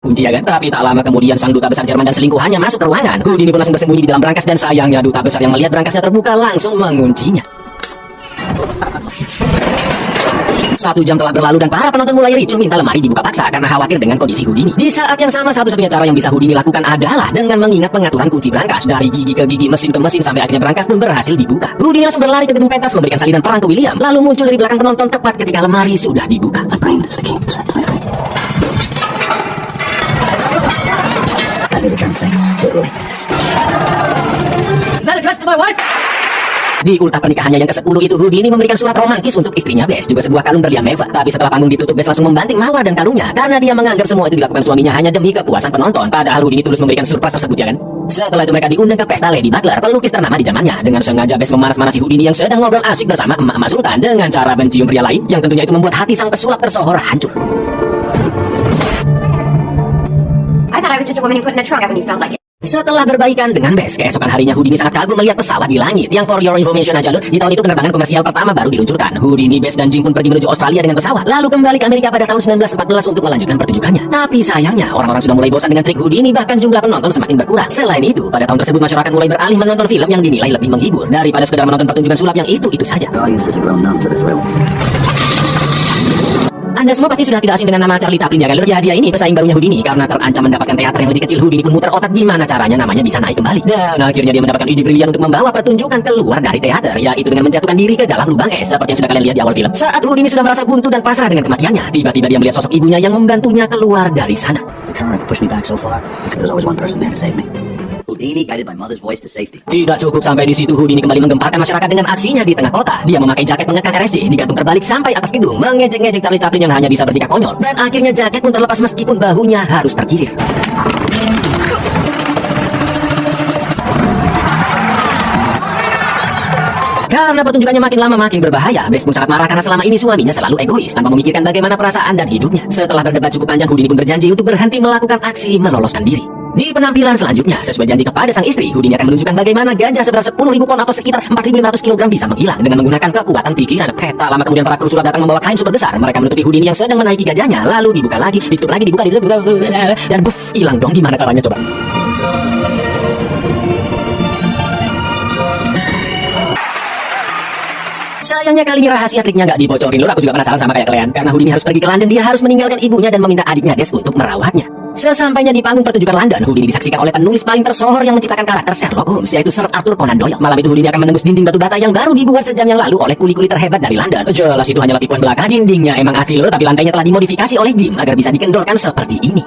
Kunci ya kan? Tapi tak lama kemudian sang duta besar Jerman dan selingkuhannya masuk ke ruangan. Houdini pun langsung bersembunyi di dalam brankas dan sayangnya duta besar yang melihat brankasnya terbuka langsung menguncinya. 1 jam telah berlalu dan para penonton mulai ricuh minta lemari dibuka paksa karena khawatir dengan kondisi Houdini. Di saat yang sama satu-satunya cara yang bisa Houdini lakukan adalah dengan mengingat pengaturan kunci brankas dari gigi ke gigi, mesin ke mesin sampai akhirnya brankas pun berhasil dibuka. Houdini langsung berlari ke gedung pentas memberikan salinan perang ke William, lalu muncul dari belakang penonton tepat ketika lemari sudah dibuka. Di ultah pernikahannya yang ke-10 itu Houdini memberikan surat romantis untuk istrinya Bess, juga sebuah kalung berlian mewah. Tapi setelah panggung ditutup, Bess langsung membanting mawar dan kalungnya karena dia menganggap semua itu dilakukan suaminya hanya demi kepuasan penonton. Padahal Houdini tulus memberikan surprise tersebut ya kan. Setelah itu mereka diundang ke pesta Lady Butler, pelukis ternama di zamannya. Dengan sengaja Bess memanas-manasi Houdini yang sedang ngobrol asik bersama emak-emak sultan dengan cara mencium pria lain yang tentunya itu membuat hati sang pesulap tersohor hancur. I thought I was just a woman who put in a trunk when you felt like it. Setelah berbaikan dengan Bess, keesokan harinya Houdini sangat kagum melihat pesawat di langit. Yang for your information aja lho, di tahun itu penerbangan komersial pertama baru diluncurkan. Houdini, Bess, dan Jim pun pergi menuju Australia dengan pesawat, lalu kembali ke Amerika pada tahun 1914 untuk melanjutkan pertunjukannya. Tapi sayangnya, orang-orang sudah mulai bosan dengan trik Houdini, bahkan jumlah penonton semakin berkurang. Selain itu, pada tahun tersebut masyarakat mulai beralih menonton film yang dinilai lebih menghibur daripada sekedar menonton pertunjukan sulap yang itu saja. Anda semua pasti sudah tidak asing dengan nama Charlie Chaplin ya kan? Ya, dia ini pesaing barunya Houdini karena terancam mendapatkan teater yang lebih kecil. Houdini pun muter otak gimana caranya namanya bisa naik kembali. Dan akhirnya dia mendapatkan ide brilian untuk membawa pertunjukan keluar dari teater, yaitu dengan menjatuhkan diri ke dalam lubang es seperti yang sudah kalian lihat di awal film. Saat Houdini sudah merasa buntu dan pasrah dengan kematiannya, tiba-tiba dia melihat sosok ibunya yang membantunya keluar dari sana. Houdini guided my mother's voice to safety. Tidak cukup sampai di situ, Houdini kembali menggemparkan masyarakat dengan aksinya di tengah kota. Dia memakai jaket pengekang RSJ digantung terbalik sampai atas gedung, mengejek-ngejek Charlie Chaplin yang hanya bisa bertingkah konyol. Dan akhirnya jaket pun terlepas meskipun bahunya harus terkilir. Karena pertunjukannya makin lama makin berbahaya, Bess pun sangat marah karena selama ini suaminya selalu egois tanpa memikirkan bagaimana perasaan dan hidupnya. Setelah berdebat cukup panjang, Houdini pun berjanji untuk berhenti melakukan aksi meloloskan diri. Di penampilan selanjutnya, sesuai janji kepada sang istri, Houdini akan menunjukkan bagaimana gajah seberat 10.000 pon atau sekitar 4.500 kg bisa menghilang dengan menggunakan kekuatan pikiran. Tak lama kemudian para kru sulap datang membawa kain super besar. Mereka menutupi Houdini yang sedang menaiki gajahnya, lalu dibuka lagi, ditutup lagi, dibuka, dan buff, hilang dong. Gimana caranya coba? Sayangnya kali ini rahasia triknya nggak dibocorin lho. Aku juga penasaran sama kayak kalian. Karena Houdini harus pergi ke London, dia harus meninggalkan ibunya dan meminta adiknya Des untuk merawatnya. Sesampainya di panggung pertunjukan London, Houdini disaksikan oleh penulis paling tersohor yang menciptakan karakter Sherlock Holmes, yaitu Sir Arthur Conan Doyle. Malam itu Houdini akan menembus dinding batu bata yang baru dibuat sejam yang lalu oleh kuli-kuli terhebat dari London. Jelas itu hanyalah tipuan belaka. Dindingnya emang asli lho, tapi lantainya telah dimodifikasi oleh Jim agar bisa dikendorkan seperti ini.